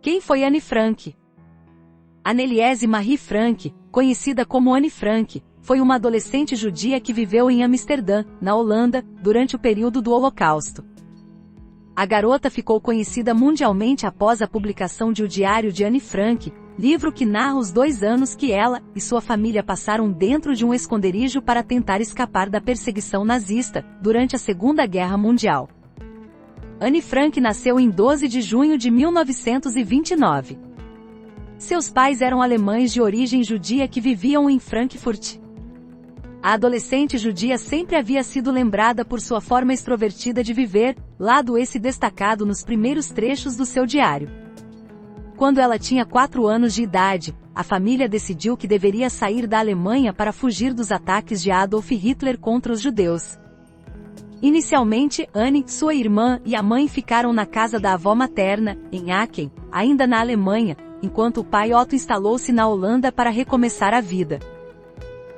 Quem foi Anne Frank? Anneliese Marie Frank, conhecida como Anne Frank, foi uma adolescente judia que viveu em Amsterdã, na Holanda, durante o período do Holocausto. A garota ficou conhecida mundialmente após a publicação de O Diário de Anne Frank, livro que narra os 2 anos que ela e sua família passaram dentro de um esconderijo para tentar escapar da perseguição nazista, durante a Segunda Guerra Mundial. Anne Frank nasceu em 12 de junho de 1929. Seus pais eram alemães de origem judia que viviam em Frankfurt. A adolescente judia sempre havia sido lembrada por sua forma extrovertida de viver, lado esse destacado nos primeiros trechos do seu diário. Quando ela tinha 4 anos de idade, a família decidiu que deveria sair da Alemanha para fugir dos ataques de Adolf Hitler contra os judeus. Inicialmente, Anne, sua irmã e a mãe ficaram na casa da avó materna, em Aachen, ainda na Alemanha, enquanto o pai Otto instalou-se na Holanda para recomeçar a vida.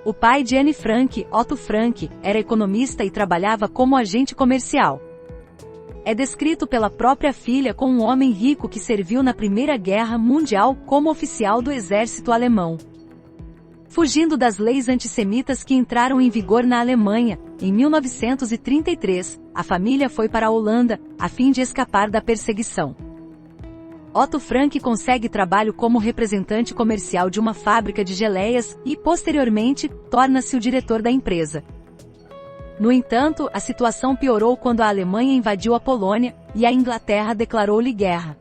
O pai de Anne Frank, Otto Frank, era economista e trabalhava como agente comercial. É descrito pela própria filha como um homem rico que serviu na Primeira Guerra Mundial como oficial do exército alemão. Fugindo das leis antissemitas que entraram em vigor na Alemanha, em 1933, a família foi para a Holanda, a fim de escapar da perseguição. Otto Frank consegue trabalho como representante comercial de uma fábrica de geleias e, posteriormente, torna-se o diretor da empresa. No entanto, a situação piorou quando a Alemanha invadiu a Polônia, e a Inglaterra declarou-lhe guerra.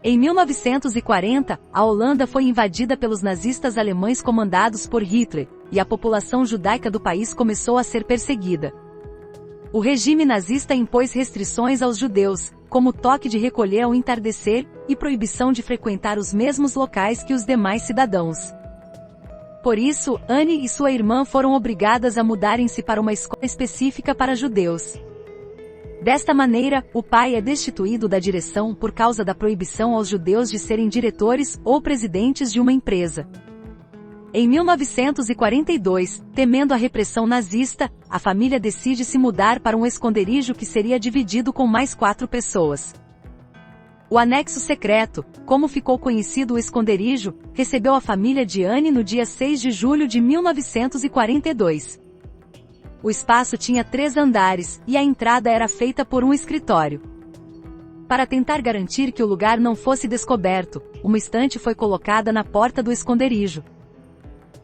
Em 1940, a Holanda foi invadida pelos nazistas alemães comandados por Hitler, e a população judaica do país começou a ser perseguida. O regime nazista impôs restrições aos judeus, como toque de recolher ao entardecer, e proibição de frequentar os mesmos locais que os demais cidadãos. Por isso, Anne e sua irmã foram obrigadas a mudarem-se para uma escola específica para judeus. Desta maneira, o pai é destituído da direção por causa da proibição aos judeus de serem diretores ou presidentes de uma empresa. Em 1942, temendo a repressão nazista, a família decide se mudar para um esconderijo que seria dividido com mais 4 pessoas. O anexo secreto, como ficou conhecido o esconderijo, recebeu a família de Anne no dia 6 de julho de 1942. O espaço tinha 3 andares, e a entrada era feita por um escritório. Para tentar garantir que o lugar não fosse descoberto, uma estante foi colocada na porta do esconderijo.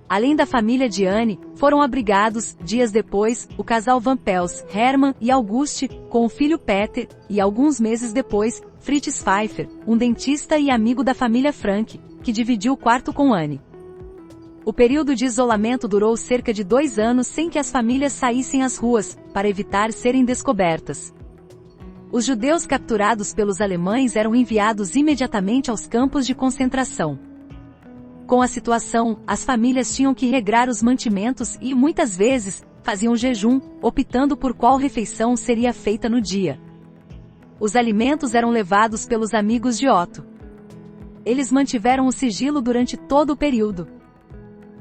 Além da família de Anne, foram abrigados, dias depois, o casal Van Pels, Hermann e Auguste, com o filho Peter, e alguns meses depois, Fritz Pfeiffer, um dentista e amigo da família Frank, que dividiu o quarto com Anne. O período de isolamento durou cerca de 2 anos sem que as famílias saíssem às ruas, para evitar serem descobertas. Os judeus capturados pelos alemães eram enviados imediatamente aos campos de concentração. Com a situação, as famílias tinham que regrar os mantimentos e, muitas vezes, faziam jejum, optando por qual refeição seria feita no dia. Os alimentos eram levados pelos amigos de Otto. Eles mantiveram o sigilo durante todo o período.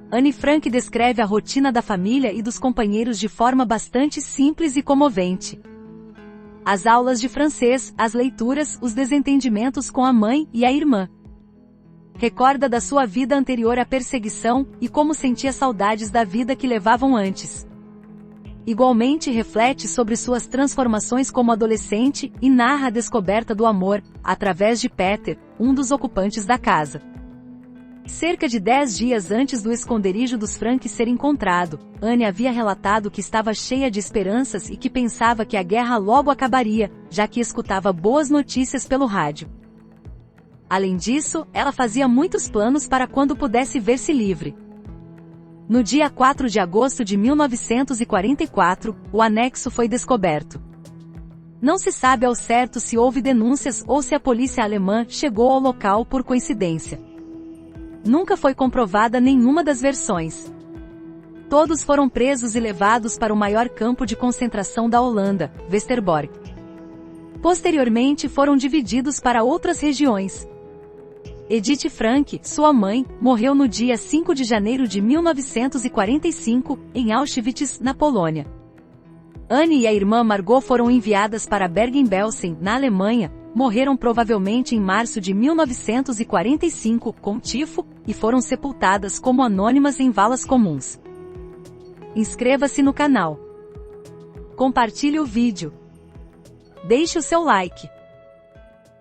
Anne Frank descreve a rotina da família e dos companheiros de forma bastante simples e comovente. As aulas de francês, as leituras, os desentendimentos com a mãe e a irmã. Recorda da sua vida anterior à perseguição, e como sentia saudades da vida que levavam antes. Igualmente reflete sobre suas transformações como adolescente, e narra a descoberta do amor, através de Peter, um dos ocupantes da casa. Cerca de 10 dias antes do esconderijo dos Frank ser encontrado, Anne havia relatado que estava cheia de esperanças e que pensava que a guerra logo acabaria, já que escutava boas notícias pelo rádio. Além disso, ela fazia muitos planos para quando pudesse ver-se livre. No dia 4 de agosto de 1944, o anexo foi descoberto. Não se sabe ao certo se houve denúncias ou se a polícia alemã chegou ao local por coincidência. Nunca foi comprovada nenhuma das versões. Todos foram presos e levados para o maior campo de concentração da Holanda, Westerbork. Posteriormente foram divididos para outras regiões. Edith Frank, sua mãe, morreu no dia 5 de janeiro de 1945, em Auschwitz, na Polônia. Anne e a irmã Margot foram enviadas para Bergen-Belsen, na Alemanha, morreram provavelmente em março de 1945 com tifo e foram sepultadas como anônimas em valas comuns. Inscreva-se no canal. Compartilhe o vídeo. Deixe o seu like.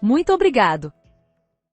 Muito obrigado!